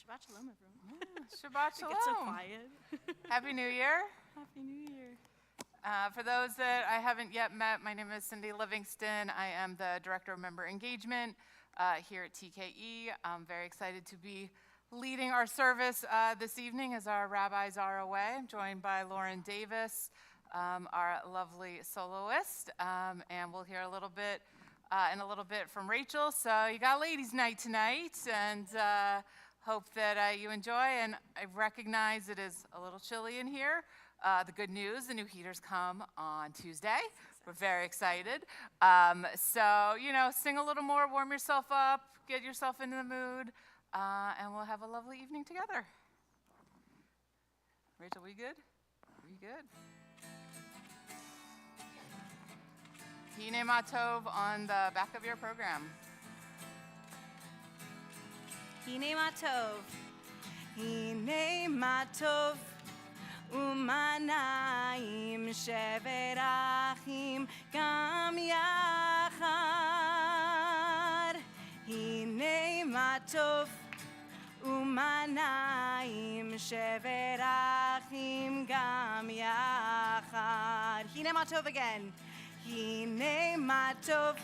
Shabbat shalom, everyone. Shabbat shalom. It's so quiet. Happy New Year. Happy New Year. For those that I haven't yet met, my name is Cindy Livingston. I am the Director of Member Engagement here at TKE. I'm very excited to be leading our service this evening as our rabbis are away. I'm joined by Lauren Davis, our lovely soloist, and we'll hear a little bit in a little bit from Rachel. So you got ladies' night tonight, and hope that you enjoy. And I recognize it is a little chilly in here. The good news, the new heaters come on Tuesday. We're very excited. So, you know, sing a little more, warm yourself up, get yourself into the mood, and we'll have a lovely evening together. Rachel, we good? We good? Hine Matov on the back of your program. Hine Matov, Hine Matov, Umanayim shevet achim gam yachad. Hine Matov, Umanayim shevet achim gam yachad. Hine Matov again. Hine Matov,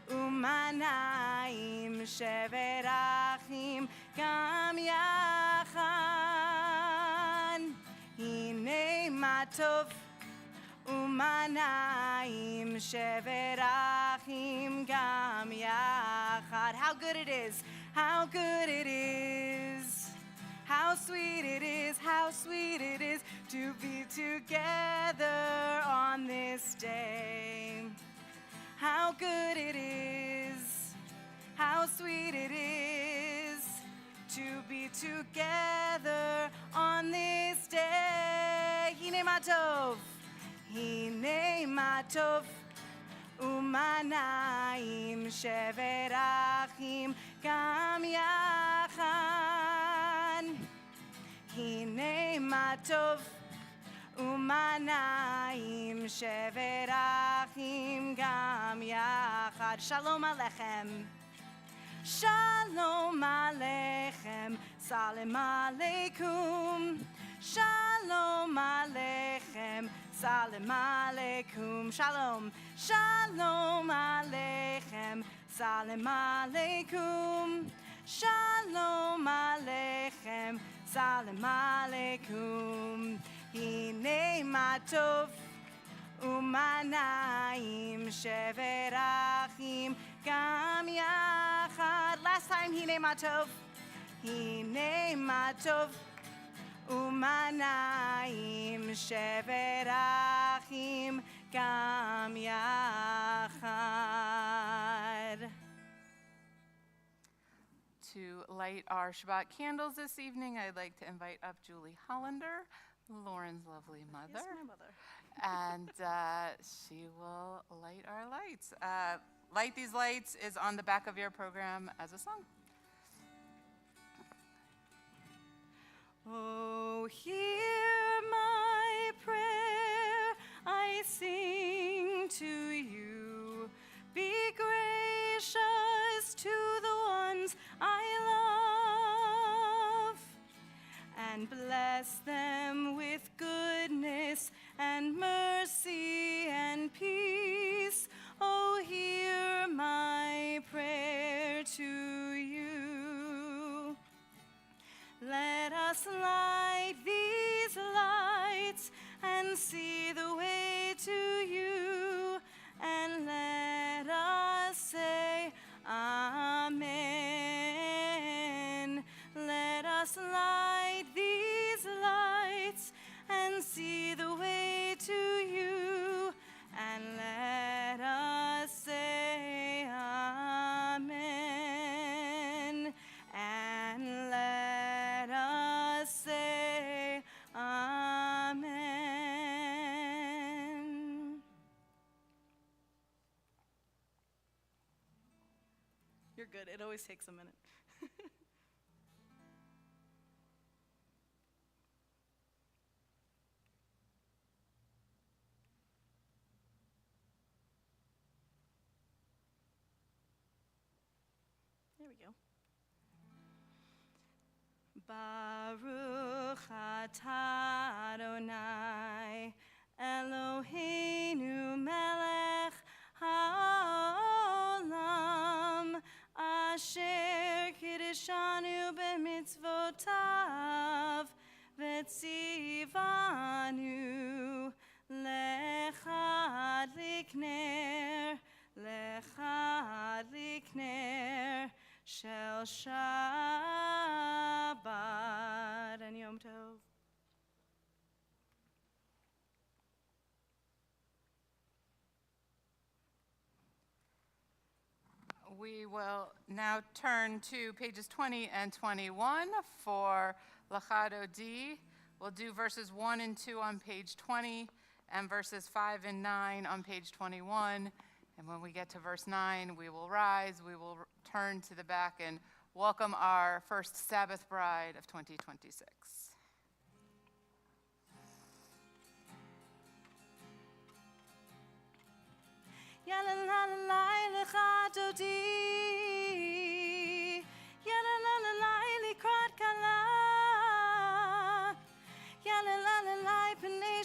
Umanayim shevet achim gam yachad. Hine Matov, Umanayim shevet achim gam yachad. How good it is! How good it is! How sweet it is! How sweet it is to be together on this day. How good it is, how sweet it is to be together on this day. Hine Matov, Hine Matov, Umanayim shevet achim gam yachad. Hine Matov, Umanayim shevet achim gam yachad. Shalom Aleichem. Shalom Aleichem. Salem Aleikum. Shalom Aleichem. Salem Aleikum. Shalom. Shalom Aleichem. Salem Aleikum. Shalom Aleichem. Salem Aleikum. Hine Matov, Umanayim shevet achim gam yachad. Last time, Hine Matov, Hine Matov, Umanayim shevet achim gam yachad. To light our Shabbat candles this evening, I'd like to invite up Julie Hollander, Lauren's lovely mother. Yes, my mother. And she will light our lights. Light These Lights is on the back of your program as a song. Oh, hear my prayer, I sing to you. Be gracious to the ones I love, and bless them with goodness and mercy and peace. Oh, hear my prayer to you. Let us light these lights and see the way to you, and let us say Amen. Let us light these lights and see the way to you, and let us say Amen. And let us say Amen. You're good. It always takes a minute. There we go. Baruch atah Adonai Eloheinu melech haolam asher kiddushanu b'mitzvotav v'tzivanu lechad likner shel Shabbat and Yom Tov. We will now turn to pages 20 and 21 for Lachado D. We'll do verses 1 and 2 on page 20 and verses 5 and 9 on page 21. And when we get to verse 9, we will rise, we will turn to the back and welcome our first Sabbath bride of 2026. Yalalalai Lachado Di, Yalalalai Likrat Kala, Yalalalai Pnei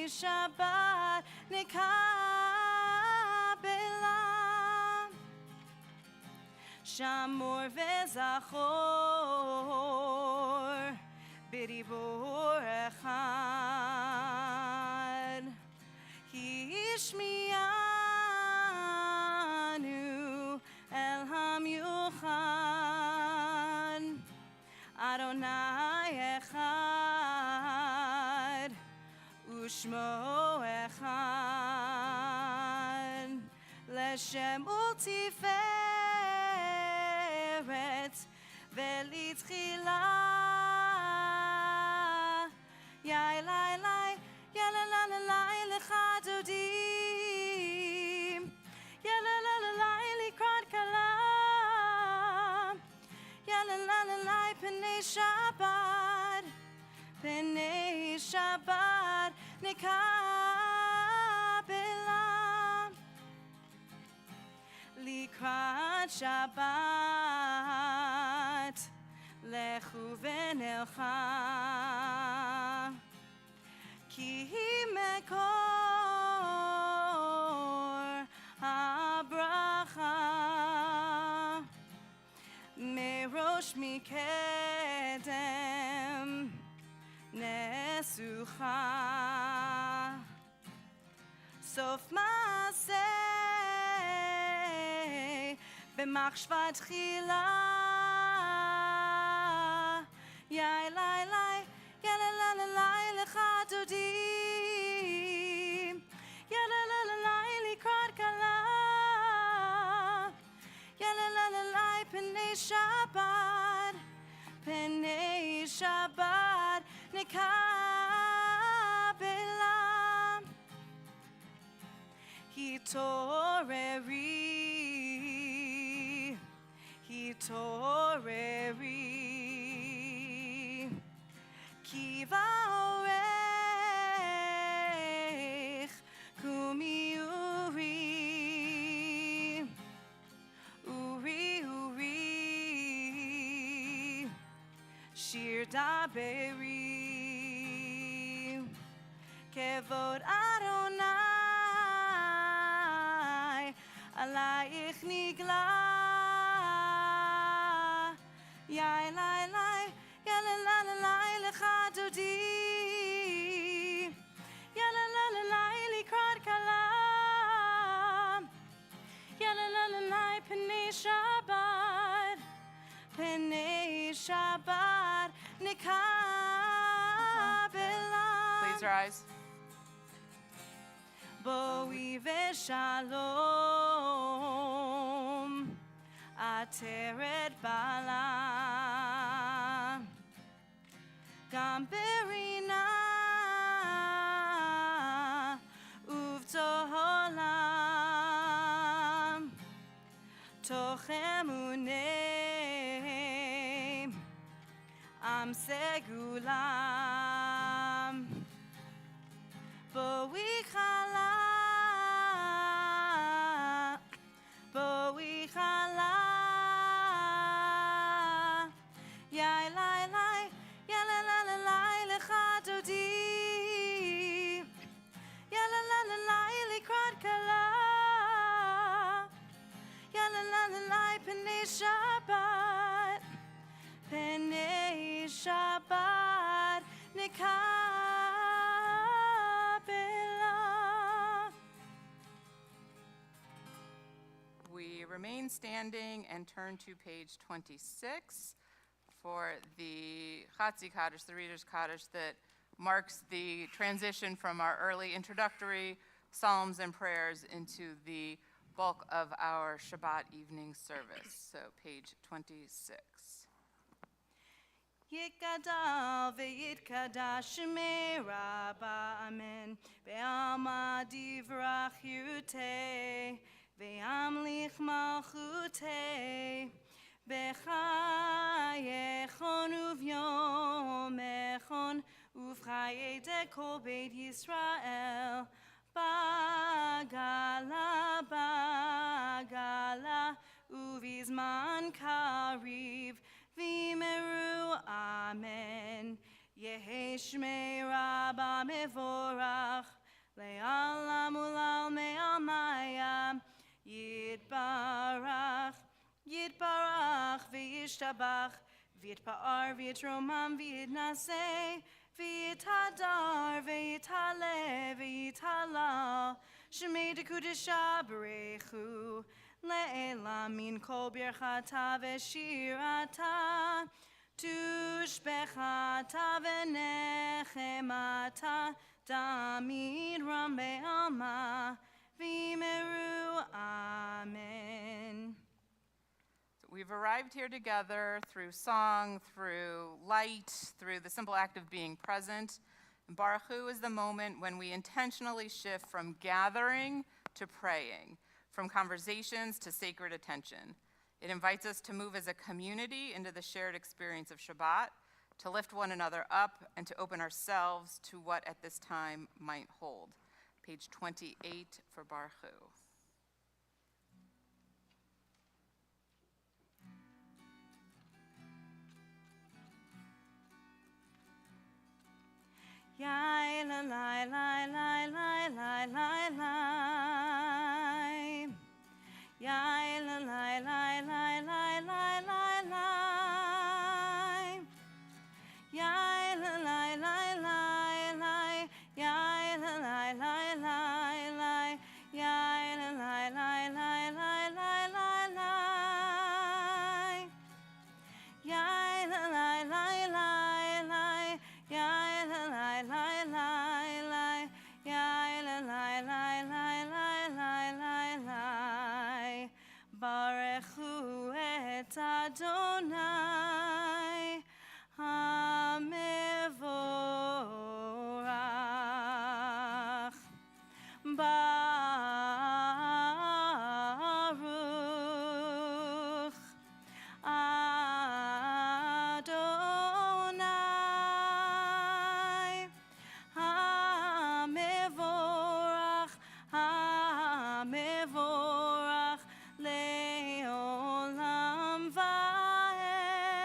Shabbat Nikabela, Shamor Vezachor B'dibor Echad. Ishmianu El Hamyuchan Adonai Echad Ushmo Echad Leshem Ultiferet Velitzchila Yai Lai Lai Yalalalai Lachado Di, Yalalalai Likrat Kala, Yalalalai Pnei Shabbat Nikabela, Likrat Shabbat Lechu V'nelcha. Ki mekor habracha merosh mikedem nesucha sof maaseh b'machshvat tchila yai lai lai Yalalalai Lachado Di, Yalalalai Likrat Kala, Yalalalai Pnei Shabbat Nikabela, Hitoreri, Kivaorech Kumiuri Uri Shir Daberi Kevod Adonai Alayich Nigla Yai Lai Lai Yalalalai Lachado Di, Yalalalai Likrat Kala, Yalalalai Pnei Shabbat Nikabela. Please rise. Boi v'shalom Ateret Bala Gam berina uvtoholam toch emuneim am segulam boichala remain standing and turn to page 26 for the Chatzi Kaddish, the Reader's Kaddish, that marks the transition from our early introductory psalms and prayers into the bulk of our Shabbat evening service. So page 26. Yitgadal v'yitkadash shemei Rabba, amen. Be'alma divrach yirutei, ve'amlich malchutei. B'chayechon uv'yomechon, uv'chayei dekol beit Yisrael. Bagala, bagala, uvizman kariv. V'meru, amen. Yehi shmei Rabba mevorach, le'alam ulal me'almaya. Yitbarach, yitbarach, v'yishtabach, v'yitpa'ar, v'yitromam, v'yitnaseh, v'yitadar, v'yitale, v'yitalal, shemei dekudesha b'rechu. Le'ela min kol birchata v'shirata, tushbechata v'nechemata, damid ram be'alma, v'meru, amen. So we've arrived here together through song, through light, through the simple act of being present. And Baruch Hu is the moment when we intentionally shift from gathering to praying, from conversations to sacred attention. It invites us to move as a community into the shared experience of Shabbat, to lift one another up, and to open ourselves to what at this time might hold. Page 28 for Baruch Hu. Yai la la la la la la la la. Yai la la la la la la la la. Yai la la la la la. Yai la la la la la. Yai la la la la la la la la. Yai la la la la la. Yai la la la la la. Yai la la la la la la la. Baruch Hu et Adonai HaMevorach. Baruch Adonai HaMevorach, HaMevorach le'olam va'en.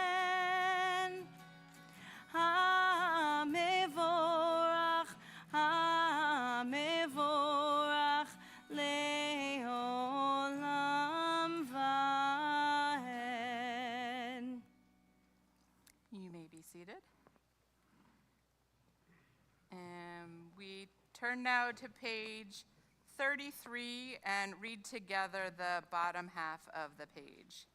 HaMevorach, HaMevorach le'olam va'en. You may be seated. And we turn now to page 33 and read together the bottom half of the page.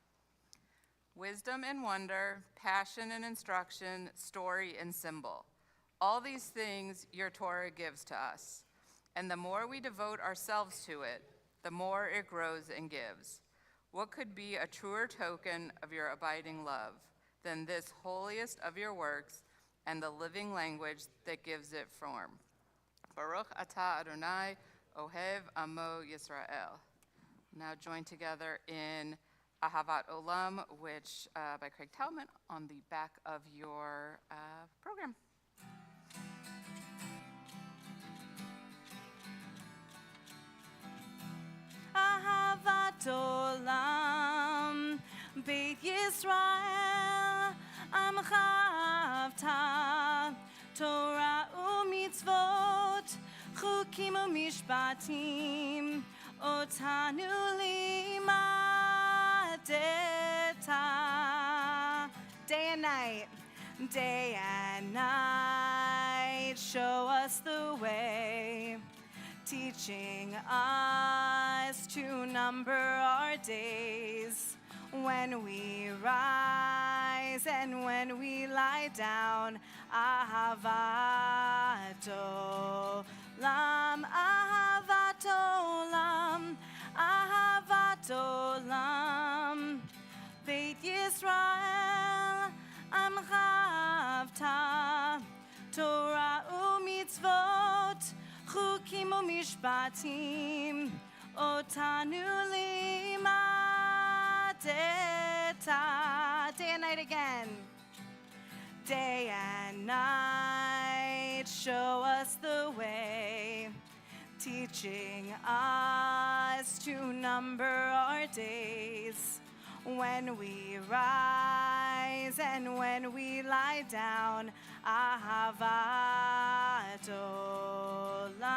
Wisdom and wonder, passion and instruction, story and symbol. All these things your Torah gives to us. And the more we devote ourselves to it, the more it grows and gives. What could be a truer token of your abiding love than this holiest of your works and the living language that gives it form? Baruch atah Adonai, Ohev Amo Yisrael. Now join together in Ahavat Olam, which by Craig Talman on the back of your program. Ahavat Olam, Beit Yisrael, Amcha Avta, Torah u'mitzvot, Chukim u'mishpatim, Otanu limadeta. Day and night, show us the way. teaching us to number our days when we rise and when we lie down. Ahavat olam, ahavat olam, ahavat olam. Beit Yisrael, amcha avta, Torah u'mitzvot, chukim u'mishpatim, otanu limadeta. Day and night again. Day and night, show us the way, teaching us to number our days when we rise and when we lie down. Ahavat olam,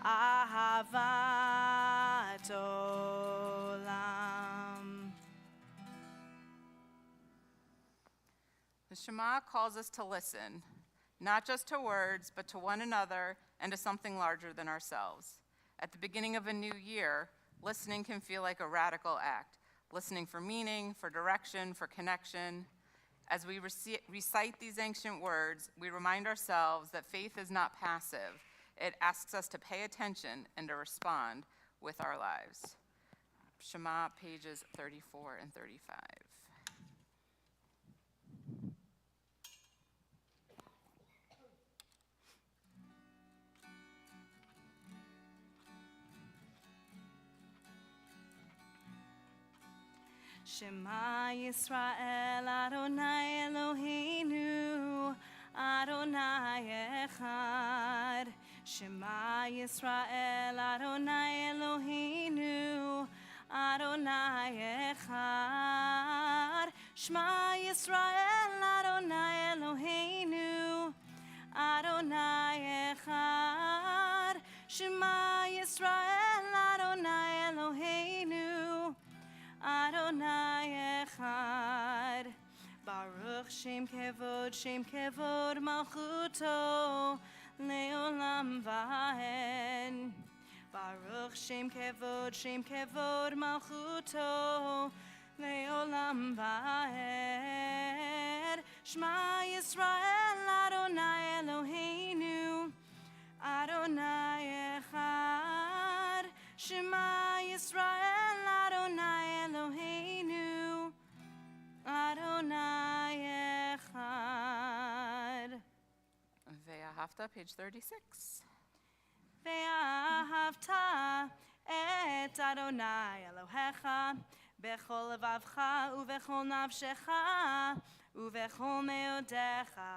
ahavat olam. The Shema calls us to listen, not just to words, but to one another and to something larger than ourselves. At the beginning of a new year, listening can feel like a radical act. Listening for meaning, for direction, for connection. As we recite these ancient words, we remind ourselves that faith is not passive. It asks us to pay attention and to respond with our lives. Shema, pages 34 and 35. Shema Yisrael, Adonai Eloheinu, Adonai Echad. Shema Yisrael, Adonai Eloheinu, Adonai Echad. Shema Yisrael, Adonai Eloheinu, Adonai Echad. Shema Yisrael, Adonai Eloheinu, Adonai Echad. Baruch Shem Kevod Malchuto Leolam Vahen. Baruch Shem Kevod Malchuto Leolam Vahen. Shema Yisrael, Adonai Eloheinu, Adonai Echad. Shema Yisrael, Adonai Eloheinu, Adonai Echad. Ve'ahavta, page 36. Ve'ahavta et Adonai Elohecha bechol levavcha uvechol nafshecha uvechol meodecha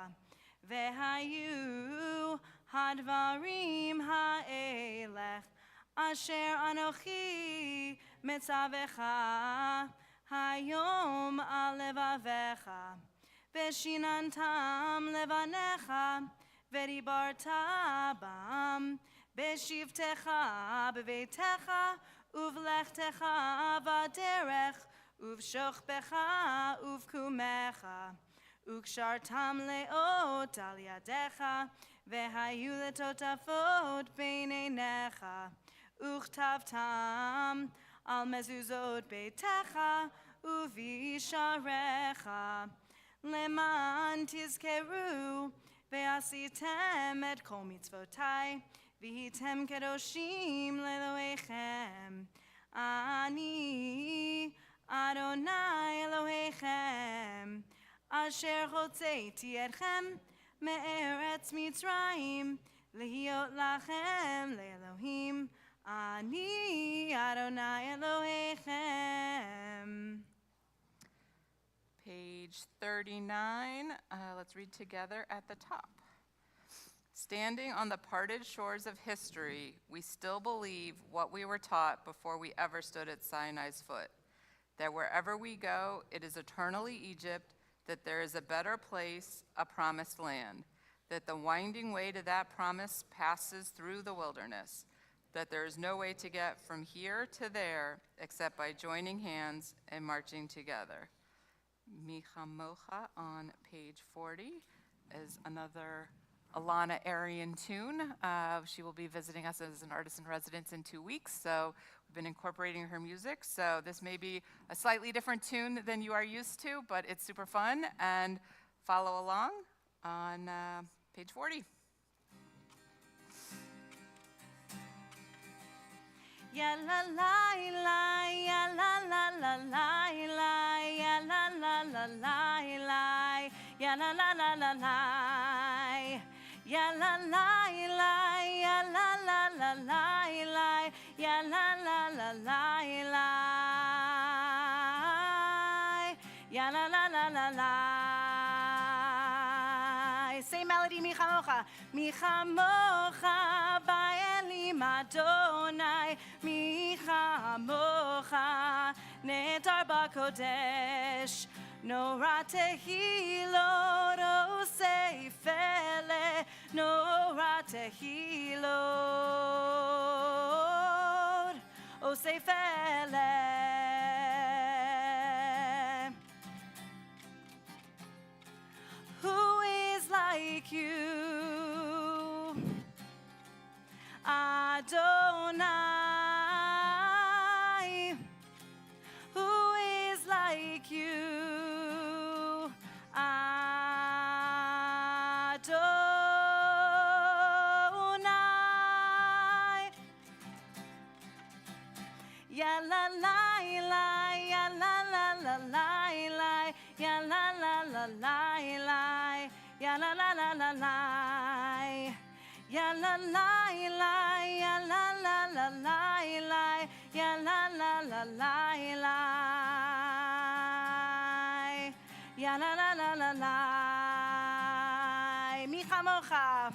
ve'hayu hadvarim ha'elech asher anochi metzavecha hayom al levavecha veshinantam levanecha vedibarta bam beshivtecha beveitecha uvlechtecha vaderech uvshochbecha uvkumecha ukshartam leot al yadecha vehayu letotafot beineinecha Uchtavtam al mezuzot beitecha uvisharecha leman tizkeru ve'asitem et kol mitzvotai v'hitem kedoshim leloechem ani Adonai Elohechem asher hotzeiti etchem me'eretz Mitzrayim lehiot lachem le'Elohim Ani Adonai Elohechem. Page 39, let's read together at the top. Standing on the parted shores of history, we still believe what we were taught before we ever stood at Sinai's foot, that wherever we go, it is eternally Egypt, that there is a better place, a promised land, that the winding way to that promise passes through the wilderness, that there is no way to get from here to there except by joining hands and marching together. Michamocha on page 40 is another Alana Arian Toon. She will be visiting us as an artist in residence in 2 weeks, so we've been incorporating her music. So this may be a slightly different tune than you are used to, but it's super fun, and follow along on page 40. Ya la la la, ya la la la la la, ya la la la la la, ya la la la la la, ya la la la, ya la la la la la, ya la la la la la, ya la la la la la. Say melody, mi chamocha, mi chamocha, ba'elim Adonai, mi chamocha, netar b'kodesh, nora tehilot, osei fele, nora tehilot, osei fele. Who is like you, Adonai? Who is like you, Adonai? Ya la la la, ya la la la la la, ya la la la la la, ya la la la la la, ya la la la, ya la la la la la, ya la la la la la, ya la la la la la. Mi chamocha,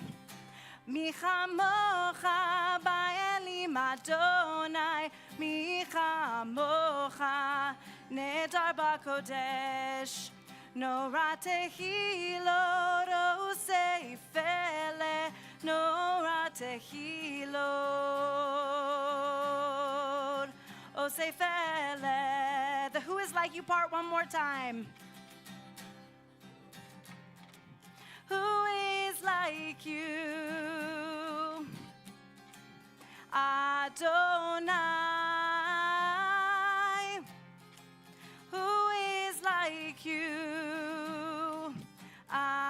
mi chamocha, ba'elim Adonai, mi chamocha, nedar b'kodesh, nora tehilot, osei fele, nora tehilot, osei fele. The Who is Like You part one more time. Who is like you, Adonai? Who is like you, Adonai?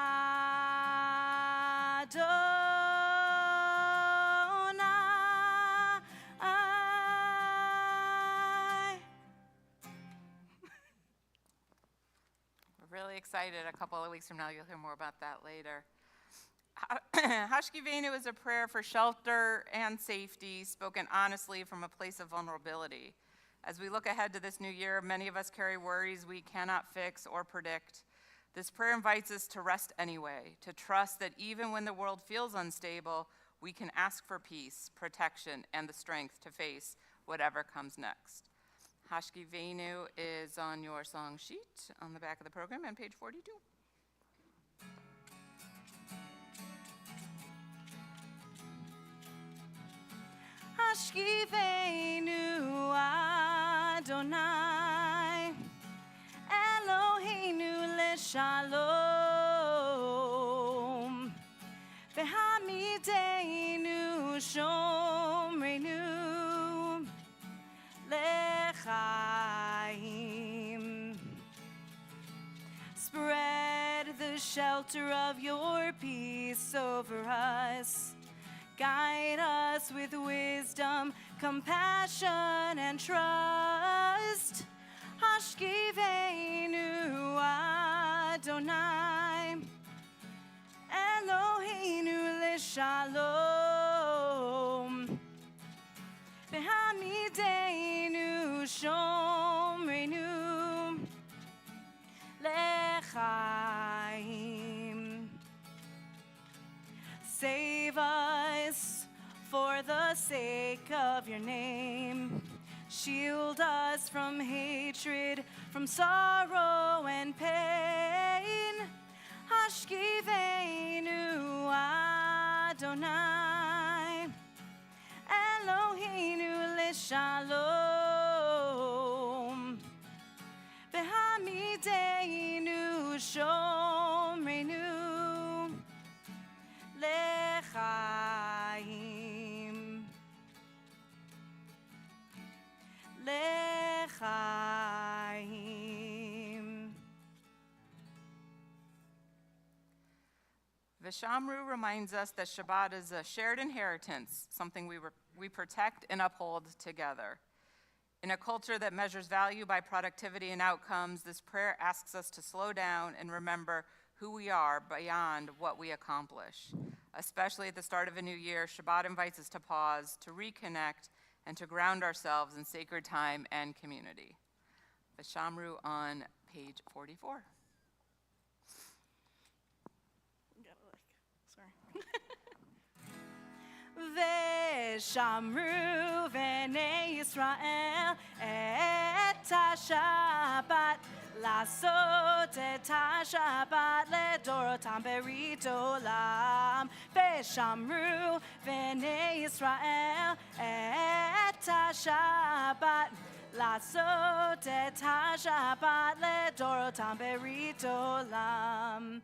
We're really excited. A couple of weeks from now, you'll hear more about that later. Hashkivenu is a prayer for shelter and safety, spoken honestly from a place of vulnerability. As we look ahead to this new year, many of us carry worries we cannot fix or predict. This prayer invites us to rest anyway, to trust that even when the world feels unstable, we can ask for peace, protection, and the strength to face whatever comes next. Hashkivenu is on your song sheet on the back of the program and page 42. Hashkivenu Adonai, Eloheinu leshalom, v'hamideinu shomreinu lechaim. Spread the shelter of your peace over us. Guide us with wisdom, compassion, and trust. Hashkivenu Adonai, Eloheinu leshalom, v'hamideinu shomreinu lechaim. Save us for the sake of your name. Shield us from hatred, from sorrow and pain. Hashkivenu Adonai, Eloheinu leshalom, v'hamideinu shomreinu Vishamru reminds us that Shabbat is a shared inheritance, something we protect and uphold together. In a culture that measures value by productivity and outcomes, this prayer asks us to slow down and remember who we are beyond what we accomplish. Especially at the start of a new year, Shabbat invites us to pause, to reconnect, and to ground ourselves in sacred time and community. Vishamru on page 44. ושמרו בני ישראל את השבת, לעשות את השבת לדורותם ברית עולם. ושמרו בני ישראל את השבת, לעשות את השבת לדורותם ברית עולם.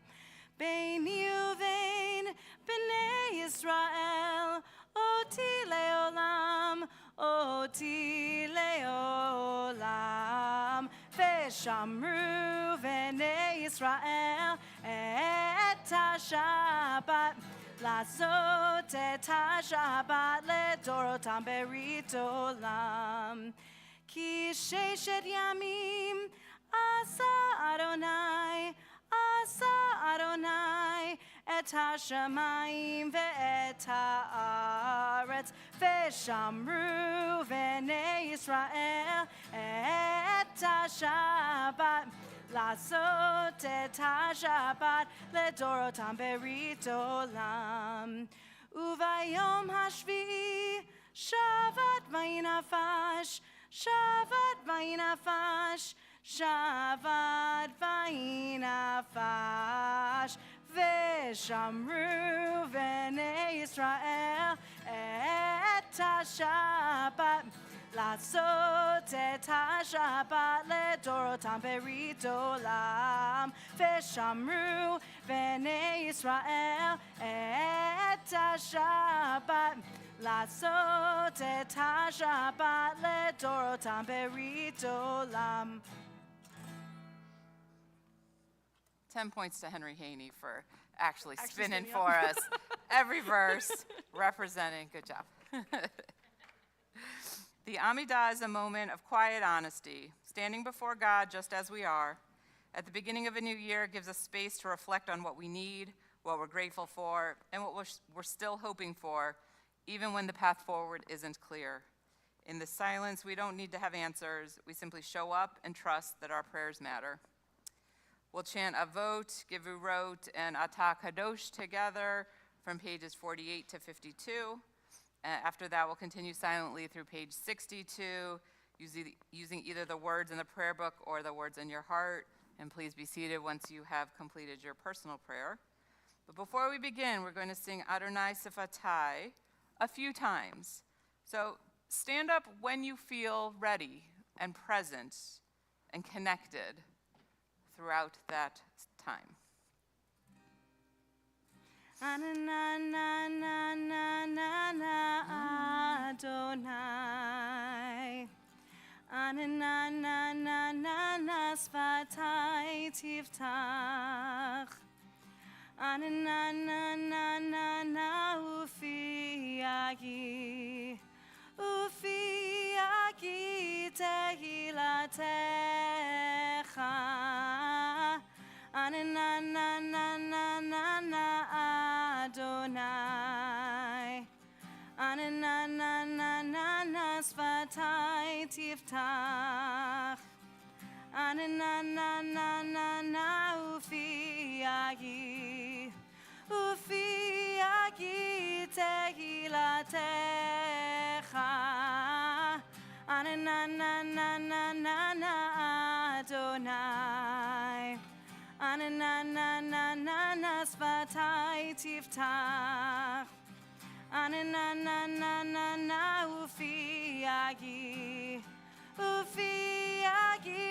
ביני ובין בני ישראל, אותי לעולם, אותי לעולם. ושמרו בני ישראל את השבת, לעשות את השבת לדורותם ברית עולם. כי ששת ימים עשה אדוני, עשה אדוני את השמיים ואת הארץ, ושמרו בני ישראל את השבת, לעשות את השבת לדורותם ברית עולם. וביום השביעי שבת ויהי נפש, שבת ויהי נפש, שבת ויהי נפש. ושמרו בני ישראל את השבת, לעשות את השבת לדורותם ברית עולם. ושמרו בני ישראל את השבת, לעשות את השבת לדורותם ברית עולם. 10 points to Henry Haney for actually spinning for us every verse, representing. Good job. The Amidah is a moment of quiet honesty, standing before God just as we are. At the beginning of a new year, it gives us space to reflect on what we need, what we're grateful for, and what we're still hoping for, even when the path forward isn't clear. In the silence, we don't need to have answers. We simply show up and trust that our prayers matter. We'll chant Avot, Gevurot, and Atah Kadosh together from pages 48 to 52. After that, we'll continue silently through page 62, using either the words in the prayer book or the words in your heart. And please be seated once you have completed your personal prayer. But before we begin, we're going to sing Adonai Sifatai a few times. So stand up when you feel ready and present and connected throughout that time. Adonai, Ananana Sfatai Tiftach, Ananana Ufiagi, Ufiagi Tehilatecha, Ananana Adonai, Ananana Sfatai Tiftach, Ananana Ufiagi, Ufiagi Tehilatecha, Ananana Adonai, Ananana Sfatai Tiftach, Ananana Ufiagi, Ufiagi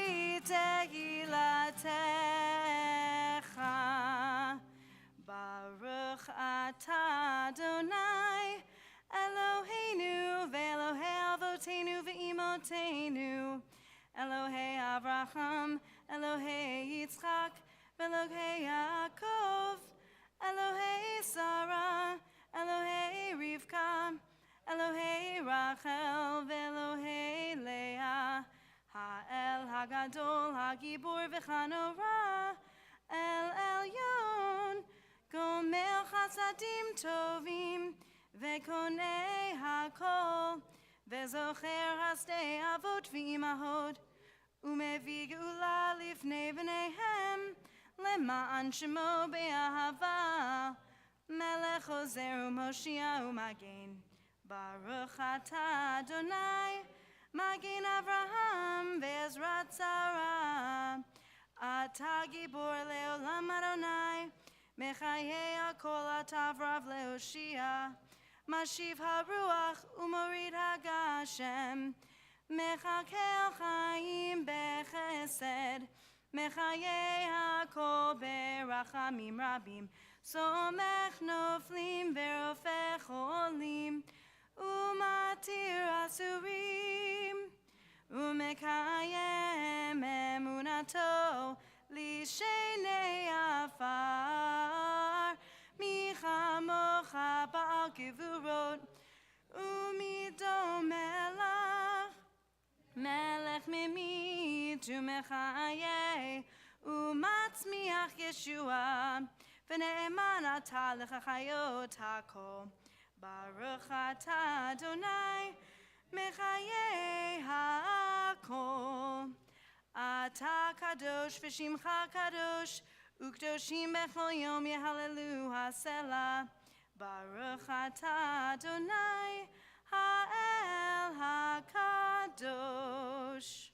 Tehilatecha. Baruch atah Adonai, Eloheinu ve'Elohei Avoteinu ve'Imotenu, Elohei Avraham, Elohei Yitzchak, ve'Elohei Yaakov, Elohei הגדול, הגיבור וחנורה, אל עליון, גומל חסדים טובים, וקונה הכל, וזוכר חסדי אבות ואימהות, ומביא גאולה לפני בניהם, למען שמו באהבה, מלך עוזר ומושיע ומגן. ברוך אתה אדוני, מגן אברהם בעזרת שרה. אתה גיבור לעולם אדוני, מחיי הכל אתה רב להושיע. משיב הרוח ומוריד הגשם, מחכה חיים בחסד, מחיי הכל ברחמים רבים. סומך נופלים ורופא חולים, ומתיר אסורים, ומקיים אמונתו לשני עפר. מי כמוך בעל גבורות, ומידו מלך, מלך ממית ומחיה, ומצמיח ישועה, ונאמן אתה לחיות הכל. ברוך אתה אדוני, מחיי הכל. אתה קדוש ושמך קדוש, וקדושים בכל יום יהללו הסלע. ברוך אתה אדוני, האל הקדוש.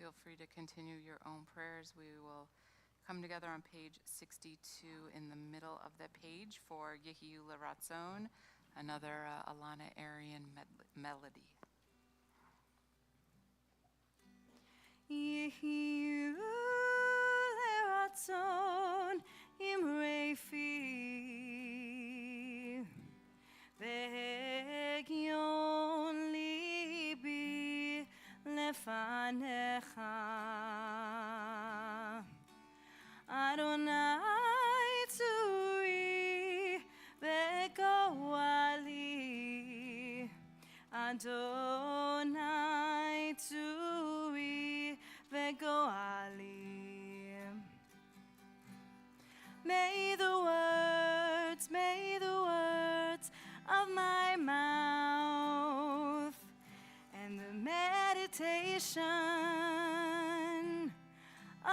Feel free to continue your own prayers. We will come together on page 62 in the middle of the page for Yehiyu L'Ratzon, another Alana Arian melody. Yehiyu L'Ratzon imrei fi, ve'egion libi lefanecha. Adonai tzuri ve'goali, Adonai tzuri ve'goali. May the words of my mouth and the meditation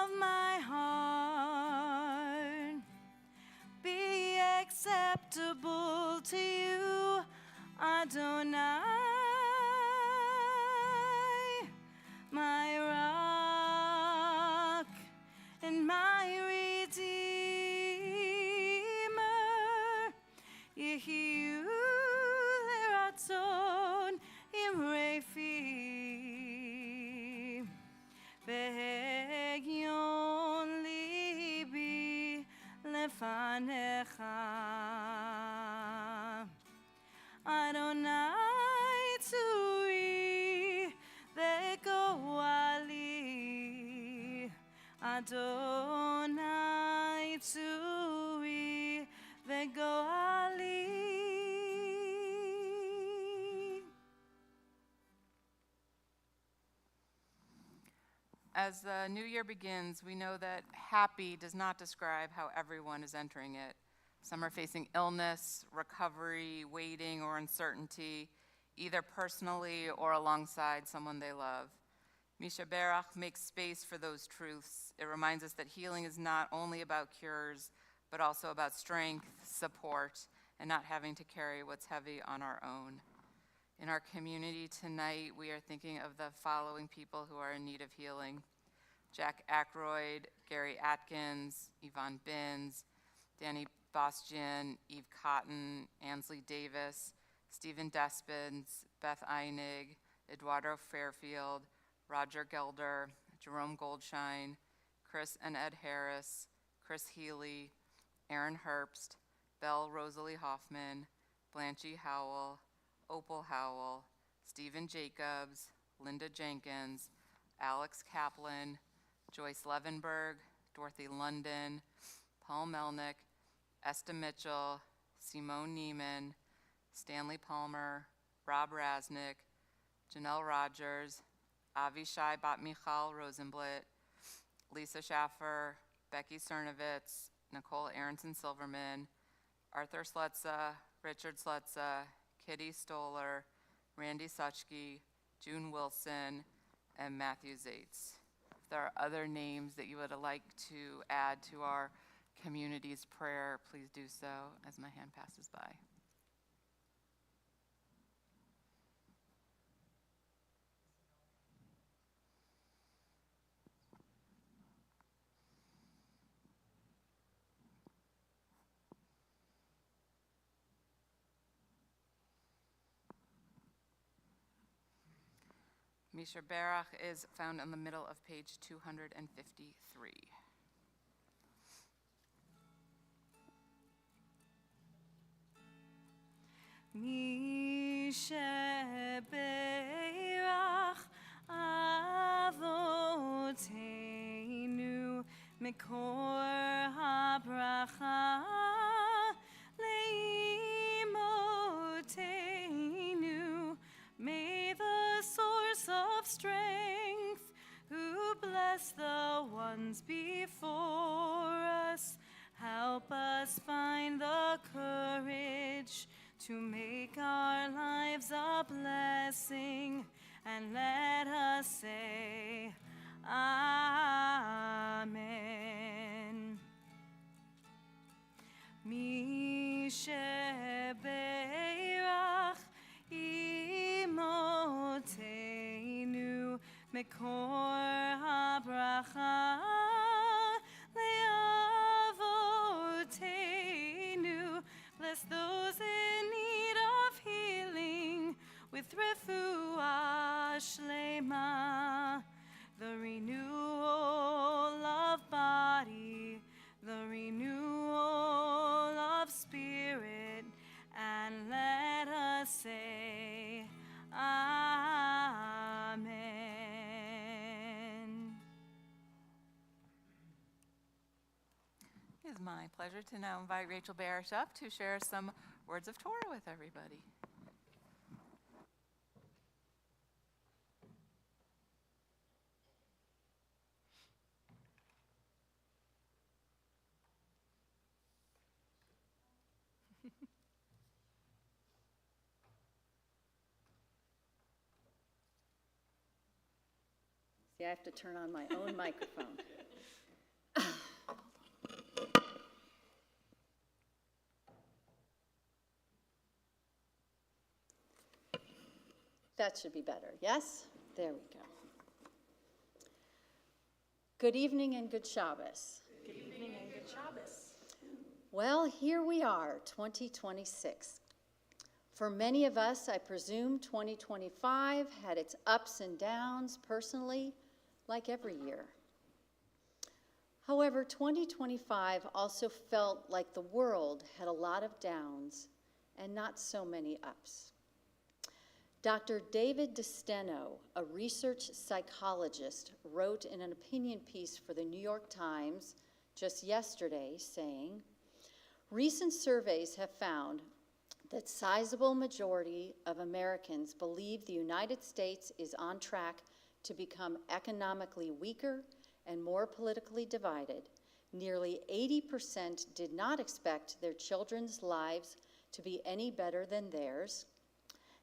of my heart be acceptable to you, Adonai, my rock and my redeemer. Yehiyu L'Ratzon imrei fi, ve'egion libi lefanecha. Adonai tzuri ve'goali, Adonai tzuri ve'goali. As the new year begins, we know that happy does not describe how everyone is entering it. Some are facing illness, recovery, waiting, or uncertainty, either personally or alongside someone they love. Misha Berach makes space for those truths. It reminds us that healing is not only about cures, but also about strength, support, and not having to carry what's heavy on our own. In our community tonight, we are thinking of the following people who are in need of healing: Jack Ackroyd, Gary Atkins, Yvonne Binns, Danny Bosjian, Eve Cotton, Ansley Davis, Stephen Despins, Beth Einig, Eduardo Fairfield, Roger Gelder, Jerome Goldshine, Chris and Ed Harris, Chris Healy, Aaron Herbst, Belle Rosalie Hoffman, Blanche Howell, Opal Howell, Stephen Jacobs, Linda Jenkins, Alex Kaplan, Joyce Levenberg, Dorothy London, Paul Melnick, Esta Mitchell, Simone Neiman, Stanley Palmer, Rob Rasnick, Janelle Rogers, Avishai Bat-Michal Rosenblit, Lisa Schaffer, Becky Cernovitz, Nicole Aronson Silverman, Arthur Slutza, Richard Slutza, Kitty Stoller, Randy Suchke, June Wilson, and Matthew Zaitz. If there are other names that you would like to add to our community's prayer, please do so as my hand passes by. Misha Berach is found in the middle of page 253. Misha Berach Avotenu Mikor HaBracha Leimotenu. May the source of strength, who bless the ones before us, help us find the courage to make our lives a blessing, and let us say, Amen. Mishe Berach Imotenu Mekor HaBracha Leavotenu. Bless those in need of healing with refuah shlema, the renewal of body, the renewal of spirit, and let us say, Amen. It is my pleasure to now invite Rachel Barish up to share some words of Torah with everybody. See, I have to turn on my own microphone. That should be better, yes? There we go. Good evening and good Shabbos. Good evening and good Shabbos. Well, here we are, 2026. For many of us, I presume 2025 had its ups and downs personally, like every year. However, 2025 also felt like the world had a lot of downs and not so many ups. Dr. David DeSteno, a research psychologist, wrote in an opinion piece for the New York Times just yesterday saying, recent surveys have found that sizable majority of Americans believe the United States is on track to become economically weaker and more politically divided, nearly 80% did not expect their children's lives to be any better than theirs,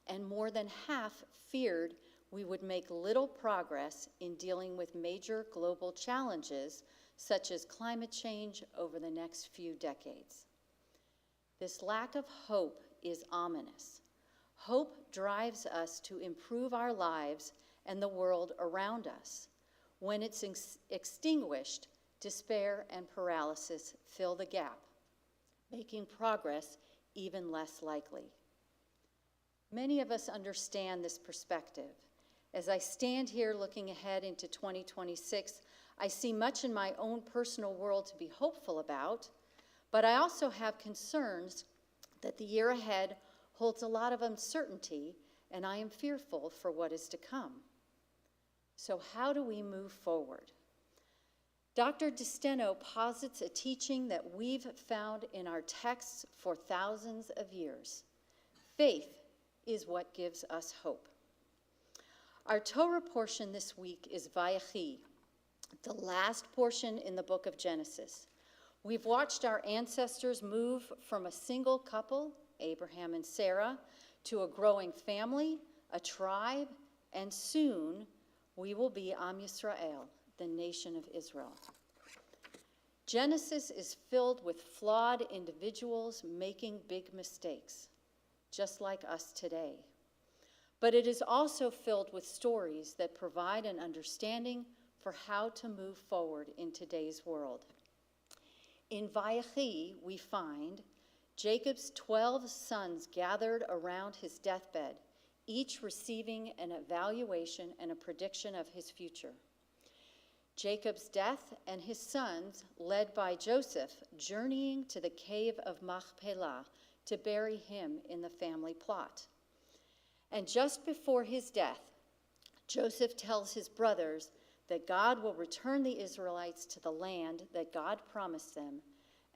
and more than half feared we would make little progress in dealing with major global challenges such as climate change over the next few decades. This lack of hope is ominous. Hope drives us to improve our lives and the world around us. When it's extinguished, despair and paralysis fill the gap, making progress even less likely. Many of us understand this perspective. As I stand here looking ahead into 2026, I see much in my own personal world to be hopeful about, but I also have concerns that the year ahead holds a lot of uncertainty, and I am fearful for what is to come. So how do we move forward? Dr. DeSteno posits a teaching that we've found in our texts for thousands of years. Faith is what gives us hope. Our Torah portion this week is Vayechi, the last portion in the book of Genesis. We've watched our ancestors move from a single couple, Abraham and Sarah, to a growing family, a tribe, and soon we will be Am Yisrael, the nation of Israel. Genesis is filled with flawed individuals making big mistakes, just like us today. But it is also filled with stories that provide an understanding for how to move forward in today's world. In Vayechi, we find Jacob's 12 sons gathered around his deathbed, each receiving an evaluation and a prediction of his future. Jacob's death and his sons, led by Joseph, journeying to the cave of Machpelah to bury him in the family plot. And just before his death, Joseph tells his brothers that God will return the Israelites to the land that God promised them,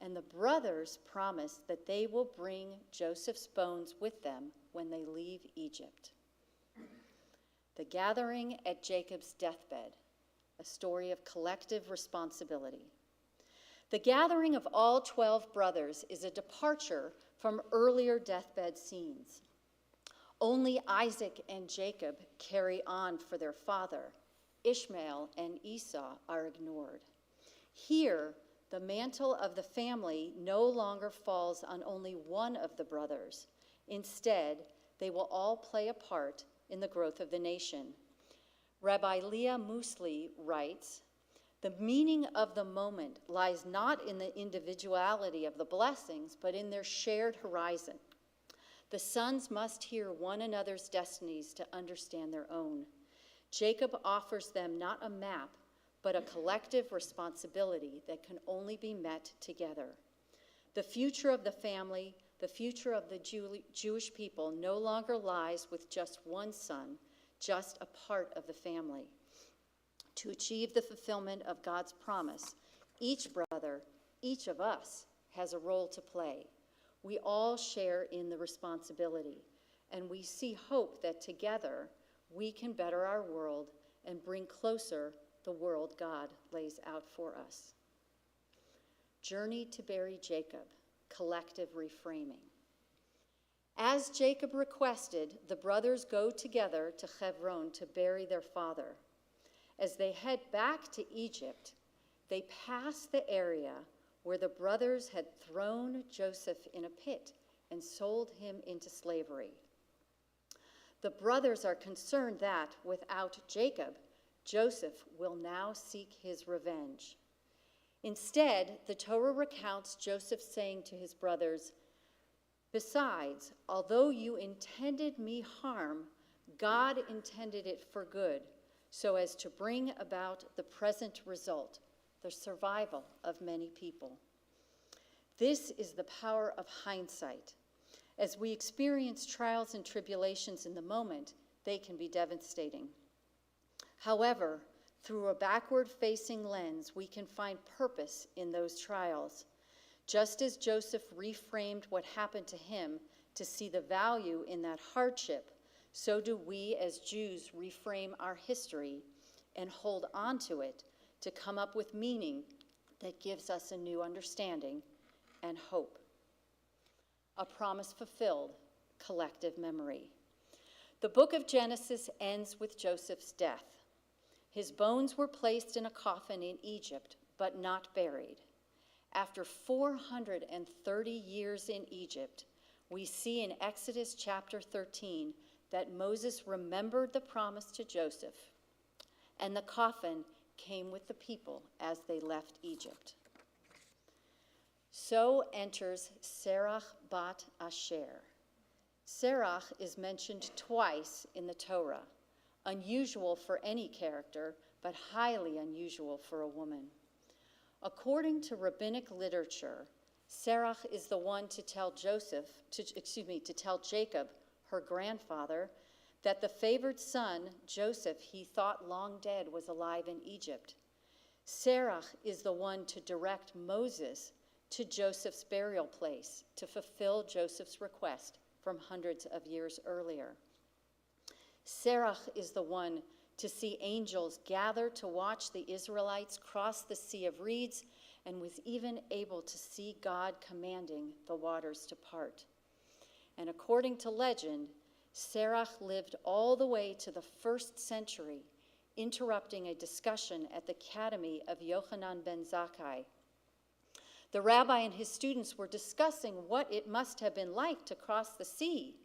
and the brothers promise that they will bring Joseph's bones with them when they leave Egypt. The gathering at Jacob's deathbed, a story of collective responsibility. The gathering of all 12 brothers is a departure from earlier deathbed scenes. Only Isaac and Jacob carry on for their father. Ishmael and Esau are ignored. Here, the mantle of the family no longer falls on only one of the brothers. Instead, they will all play a part in the growth of the nation. Rabbi Leah Musli writes, "The meaning of the moment lies not in the individuality of the blessings, but in their shared horizon. The sons must hear one another's destinies to understand their own. Jacob offers them not a map, but a collective responsibility that can only be met together. The future of the family, the future of the Jewish people no longer lies with just one son, just a part of the family. To achieve the fulfillment of God's promise, each brother, each of us, has a role to play. We all share in the responsibility, and we see hope that together we can better our world and bring closer the world God lays out for us. Journey to bury Jacob, collective reframing. As Jacob requested, the brothers go together to Hebron to bury their father. As they head back to Egypt, they pass the area where the brothers had thrown Joseph in a pit and sold him into slavery. The brothers are concerned that, without Jacob, Joseph will now seek his revenge. Instead, the Torah recounts Joseph saying to his brothers, "Besides, although you intended me harm, God intended it for good, so as to bring about the present result, the survival of many people." This is the power of hindsight. As we experience trials and tribulations in the moment, they can be devastating. However, through a backward-facing lens, we can find purpose in those trials. Just as Joseph reframed what happened to him to see the value in that hardship, so do we as Jews reframe our history and hold on to it to come up with meaning that gives us a new understanding and hope. A promise fulfilled, collective memory. The book of Genesis ends with Joseph's death. His bones were placed in a coffin in Egypt, but not buried. After 430 years in Egypt, we see in Exodus chapter 13 that Moses remembered the promise to Joseph, and the coffin came with the people as they left Egypt. So enters Serach bat Asher. Serach is mentioned twice in the Torah, unusual for any character, but highly unusual for a woman. According to rabbinic literature, Serach is the one to tell Jacob, her grandfather, that the favored son, Joseph, he thought long dead, was alive in Egypt. Serach is the one to direct Moses to Joseph's burial place to fulfill Joseph's request from hundreds of years earlier. Serach is the one to see angels gather to watch the Israelites cross the Sea of Reeds, and was even able to see God commanding the waters to part. And according to legend, Serach lived all the way to the 1st century, interrupting a discussion at the academy of Yochanan ben Zakkai. The rabbi and his students were discussing what it must have been like to cross the sea.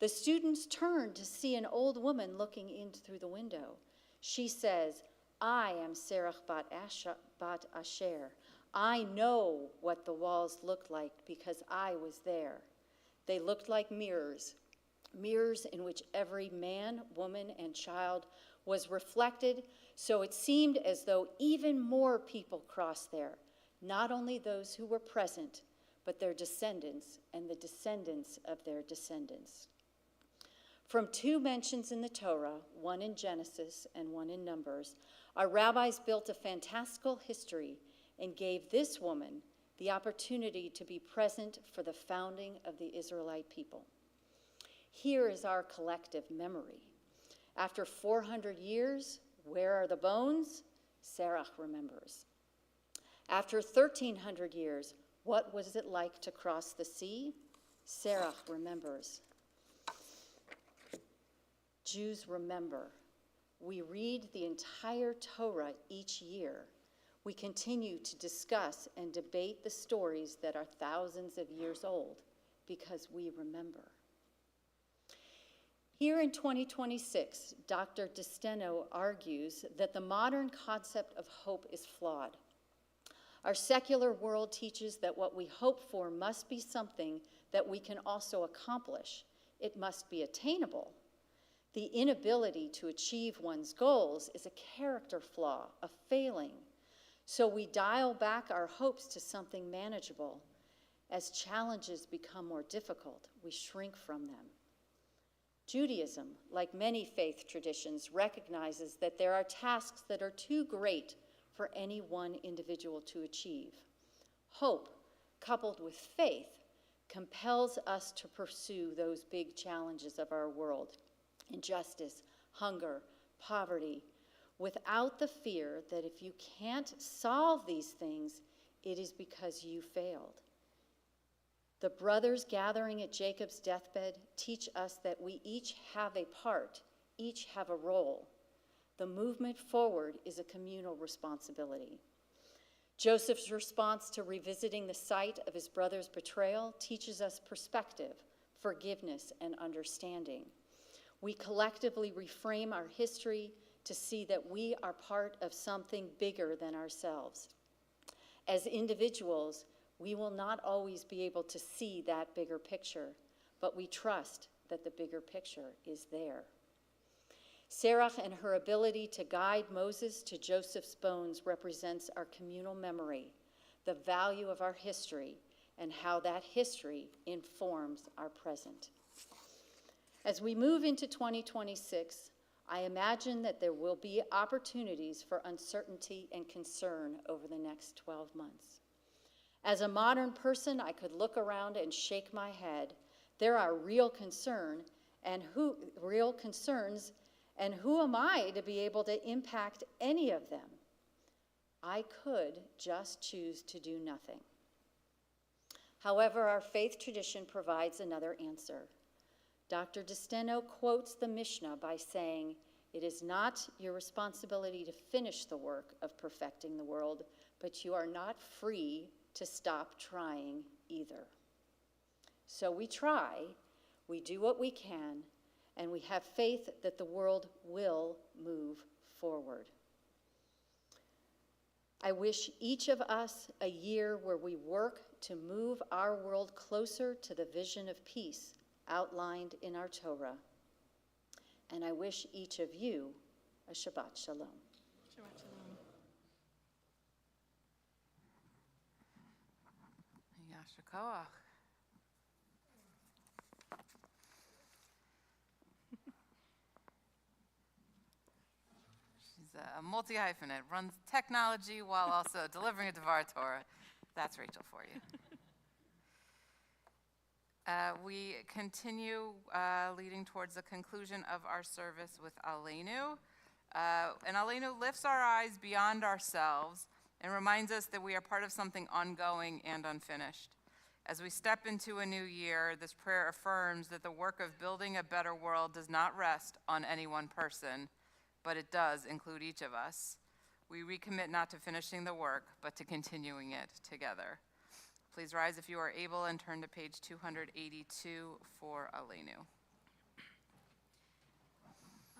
The students turned to see an old woman looking in through the window. She says, "I am Serach bat Asher. I know what the walls looked like because I was there. They looked like mirrors, mirrors in which every man, woman, and child was reflected, so it seemed as though even more people crossed there, not only those who were present, but their descendants and the descendants of their descendants." From 2 mentions in the Torah, one in Genesis and one in Numbers, our rabbis built a fantastical history and gave this woman the opportunity to be present for the founding of the Israelite people. Here is our collective memory. After 400 years, where are the bones? Serach remembers. After 1,300 years, what was it like to cross the sea? Serach remembers. Jews remember. We read the entire Torah each year. We continue to discuss and debate the stories that are thousands of years old because we remember. Here in 2026, Dr. Desteno argues that the modern concept of hope is flawed. Our secular world teaches that what we hope for must be something that we can also accomplish. It must be attainable. The inability to achieve one's goals is a character flaw, a failing. So we dial back our hopes to something manageable. As challenges become more difficult, we shrink from them. Judaism, like many faith traditions, recognizes that there are tasks that are too great for any one individual to achieve. Hope, coupled with faith, compels us to pursue those big challenges of our world: injustice, hunger, poverty, without the fear that if you can't solve these things, it is because you failed. The brothers gathering at Jacob's deathbed teach us that we each have a part, each have a role. The movement forward is a communal responsibility. Joseph's response to revisiting the site of his brother's betrayal teaches us perspective, forgiveness, and understanding. We collectively reframe our history to see that we are part of something bigger than ourselves. As individuals, we will not always be able to see that bigger picture, but we trust that the bigger picture is there. Serach and her ability to guide Moses to Joseph's bones represents our communal memory, the value of our history, and how that history informs our present. As we move into 2026, I imagine that there will be opportunities for uncertainty and concern over the next 12 months. As a modern person, I could look around and shake my head. There are real concerns, And who am I to be able to impact any of them? I could just choose to do nothing. However, our faith tradition provides another answer. Dr. DeSteno quotes the Mishnah by saying, "It is not your responsibility to finish the work of perfecting the world, but you are not free to stop trying either." So we try, we do what we can, and we have faith that the world will move forward. I wish each of us a year where we work to move our world closer to the vision of peace outlined in our Torah. And I wish each of you a Shabbat Shalom. Shabbat shalom. Yasher koach. She's a multi-hyphenate, runs technology while also delivering a Devar Torah. That's Rachel for you. We continue leading towards the conclusion of our service with Aleinu. And Aleinu lifts our eyes beyond ourselves and reminds us that we are part of something ongoing and unfinished. As we step into a new year, this prayer affirms that the work of building a better world does not rest on any one person, but it does include each of us. We recommit not to finishing the work, but to continuing it together. Please rise if you are able and turn to page 282 for Aleinu.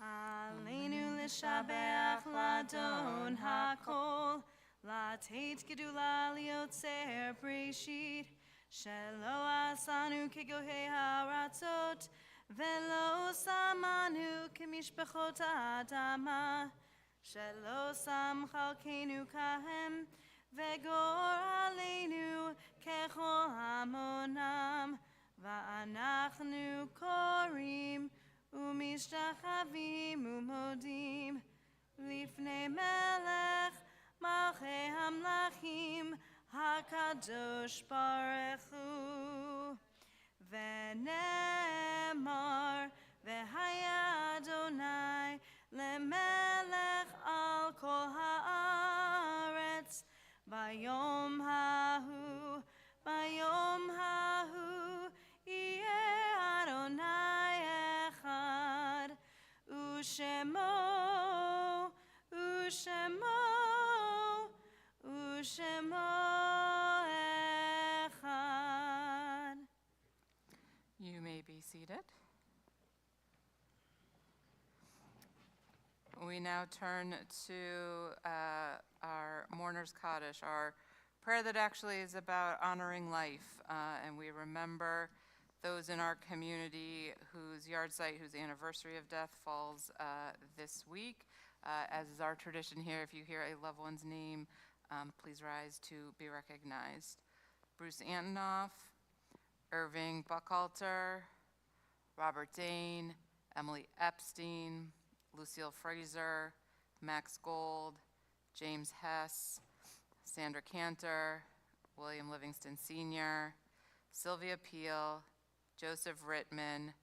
Aleinu l'shabeach l'adon hakol, l'teit gedula liotzer breshit, shelo asanu kegohei haratzot, velo samanu kemishpachot ha'adama, shelo sam chalkenu kahem, vegor aleinu kechol hamonam, va'anachnu korim, ומשתחווים ומודים לפני מלך מלכי המלכים הקדוש ברוך הוא. ונאמר והיה אדוני למלך על כל הארץ ביום ההוא יהיה אדוני אחד ושמו אחד. You may be seated. We now turn to our Mourner's Kaddish, our prayer that actually is about honoring life, and we remember those in our community whose yahrzeit, whose anniversary of death falls this week. As is our tradition here, if you hear a loved one's name, please rise to be recognized. Bruce Antonoff, Irving Buckhalter, Robert Dane, Emily Epstein, Lucille Fraser, Max Gold, James Hess, Sandra Cantor, William Livingston Sr., Sylvia Peel, Joseph Rittman,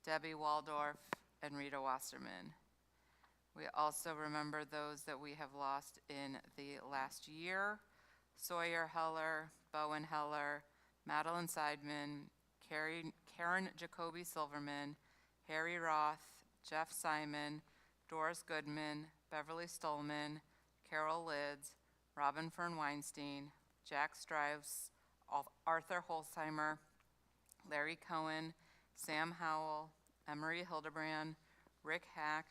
Debbie Waldorf, and Rita Wasserman. We also remember those that we have lost in the last year: Sawyer Heller, Bowen Heller, Madeline Seidman, Karen Jacoby Silverman, Harry Roth, Jeff Simon, Doris Goodman, Beverly Stolman, Carol Lids, Robin Fern Weinstein, Jack Strauss, Arthur Holzheimer, Larry Cohen, Sam Howell, Emery Hildebrand, Rick Hack,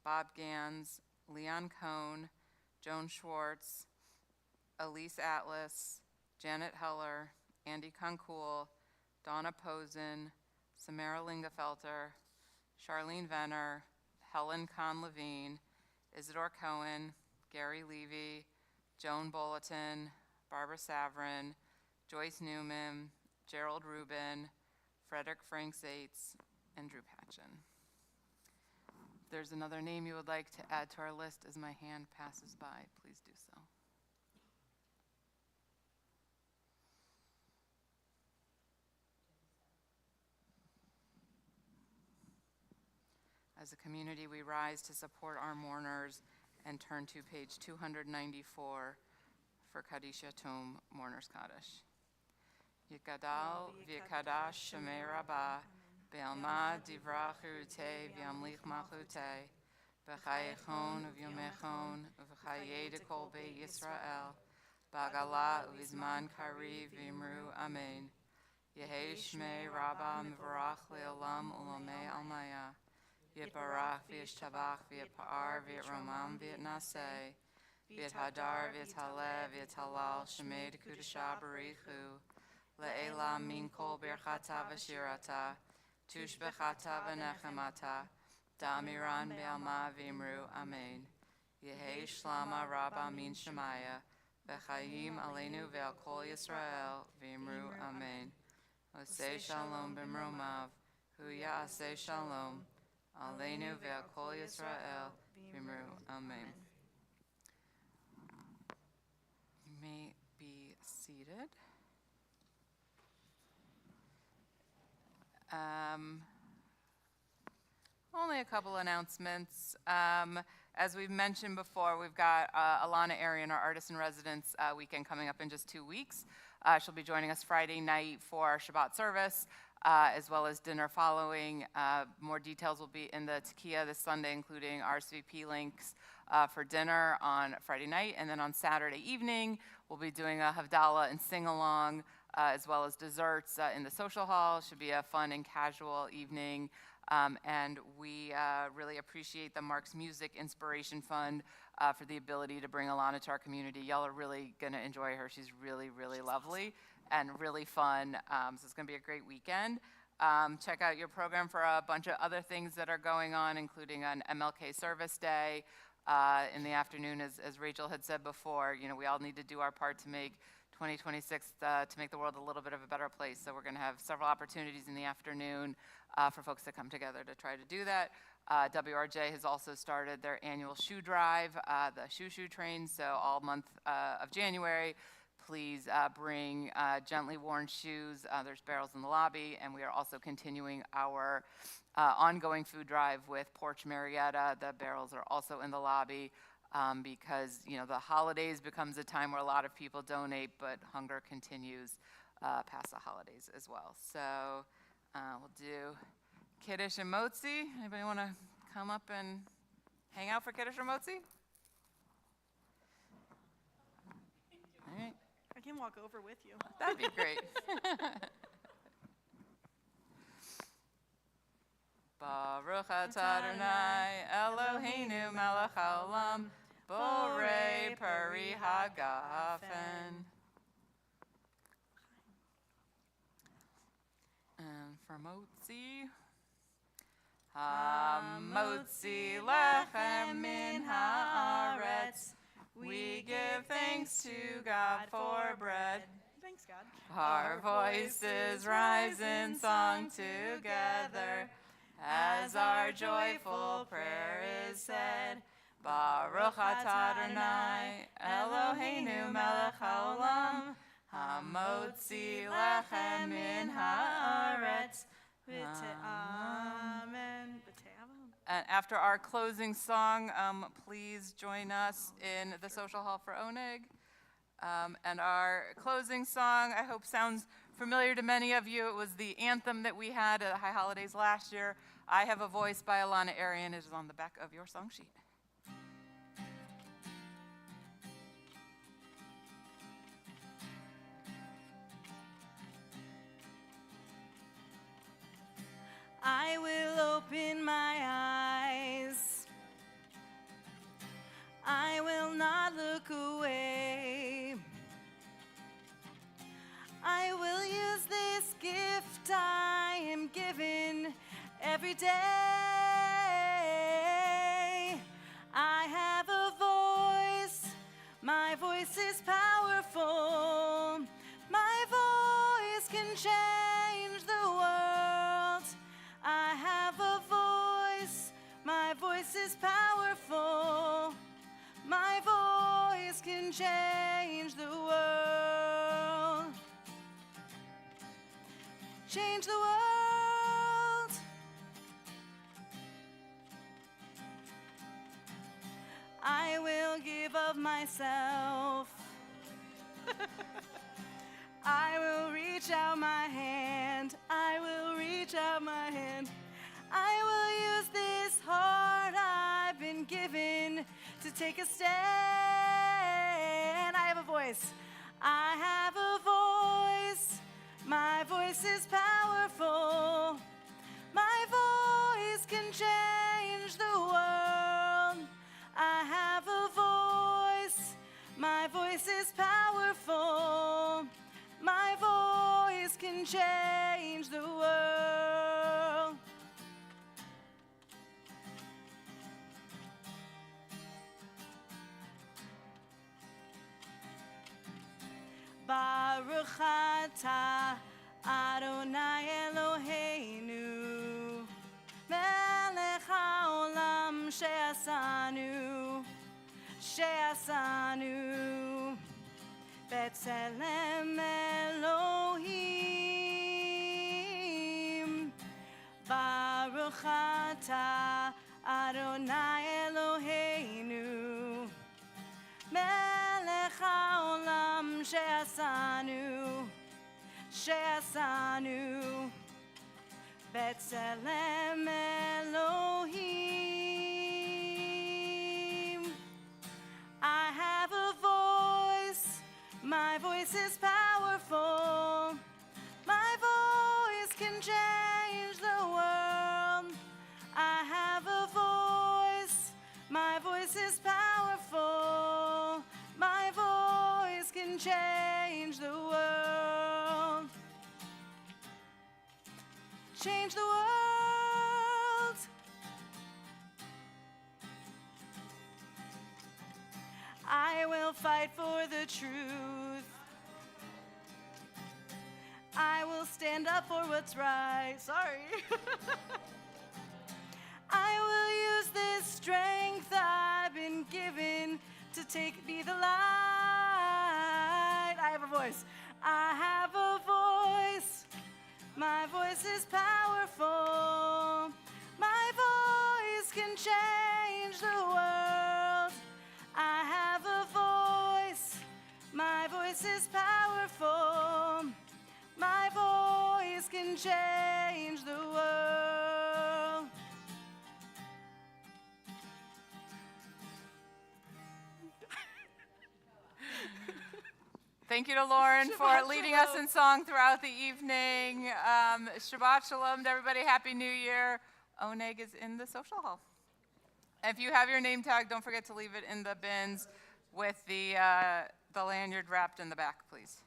Bob Gans, Leon Cohn, Joan Schwartz, Elise Atlas, Janet Heller, Andy Concool, Donna Posen, Samara Lingefelter, Charlene Venner, Helen Kahn-Levine, Isidore Cohen, Gary Levy, Joan Bulletin, Barbara Savrin, Joyce Newman, Gerald Rubin, Frederick Frank Zaitz, and Drew Patchen. If there's another name you would like to add to our list as my hand passes by, please do so. As a community, we rise to support our mourners and turn to page 294 for Kaddish Yatom, Mourners Kaddish. Yikadal v'yikadash shemei rabah, be'alma divrach cherutei v'yamlich malchutei, b'chayechon uv'yomechon uv'chayei dekol bei Yisrael, b'agala uv'zman kariv v'imru amen. Yehei shmei rabah mivarach le'olam ulamei almaya, Yitbarach v'yishtabach v'yitpa'ar v'yitromam v'yitnaseh, v'yithadar v'yithaleh v'yithalal shemei dekudesha barichu, le'ela min kol birchata v'shirata, tushbechata v'nechemata, da'amiran be'alma v'imru amen. Yehei shlama rabba min shemaya, v'chayim aleinu ve'al kol Yisrael v'imru amen. Oseh shalom b'mromav, hu ya'aseh shalom, aleinu ve'al kol Yisrael v'imru amen. You may be seated. Only a couple announcements. As we've mentioned before, we've got Alana Arian, our artist in residence weekend coming up in just 2 weeks. She'll be joining us Friday night for our Shabbat service, as well as dinner following. More details will be in the Tekiah this Sunday, including RSVP links for dinner on Friday night. And then on Saturday evening, we'll be doing a Havdalah and sing-along, as well as desserts in the social hall. Should be a fun and casual evening. And we really appreciate the Mark's Music Inspiration Fund for the ability to bring Alana to our community. Y'all are really going to enjoy her. She's really, really lovely and really fun. So it's going to be a great weekend. Check out your program for a bunch of other things that are going on, including an MLK Service Day in the afternoon. As Rachel had said before, you know, we all need to do our part to make 2026 to make the world a little bit of a better place. So we're going to have several opportunities in the afternoon for folks to come together to try to do that. WRJ has also started their annual shoe drive, the Shoe Train. So all month of January, please bring gently worn shoes. There's barrels in the lobby, and we are also continuing our ongoing food drive with Porch Marietta. The barrels are also in the lobby because, you know, the holidays becomes a time where a lot of people donate, but hunger continues past the holidays as well. So we'll do Kiddush and Motzi. Anybody want to come up and hang out for Kiddush or Motzi? All right. I can walk over with you. That'd be great. Baruch atah Adonai Eloheinu melech haolam borei peri hagafen. And for Motzi, ha-motzi lechem min haaretz. We give thanks to God for bread. Thanks, God. Our voices rise in song together as our joyful prayer is said. Baruch atah Adonai Eloheinu melech haolam hamotzi lechem min haaretz. Amen. And after our closing song, please join us in the social hall for Oneg. And our closing song, I hope, sounds familiar to many of you. It was the anthem that we had at High Holidays last year. I Have a Voice by Alana Arian. It is on the back of your song sheet. I will open my eyes. I will not look away. I will use this gift I am given every day. I have a voice. My voice is powerful. My voice can change the world. I have a voice. My voice is powerful. My voice can change the world. Change the world. give of myself. I will reach out my hand. I will reach out my hand. I will use this heart I've been given to take a stand. I have a voice. I have a voice. My voice is powerful. My voice can change the world. I have a voice. My voice is powerful. My voice can change the world. Baruch atah Adonai Eloheinu Melech haolam she'asanu B'Tselem Elohim Baruch atah Adonai Eloheinu Melech haolam she'asanu B'Tselem Elohim. I have a voice. My voice is powerful. My voice can change the world. I have a voice. My voice is powerful. My voice can change the world. Change the world. I will fight for the truth. I will stand up for what's right. Sorry. I will use this strength I've been given to be the light. I have a voice. I have a voice. My voice is powerful. My voice can change the world. I have a voice. My voice is powerful. My voice can change the world. Thank you to Lauren for leading us in song throughout the evening. Shabbat shalom to everybody. Happy New Year. Oneg is in the social hall. If you have your name tag, don't forget to leave it in the bins with the lanyard wrapped in the back, please.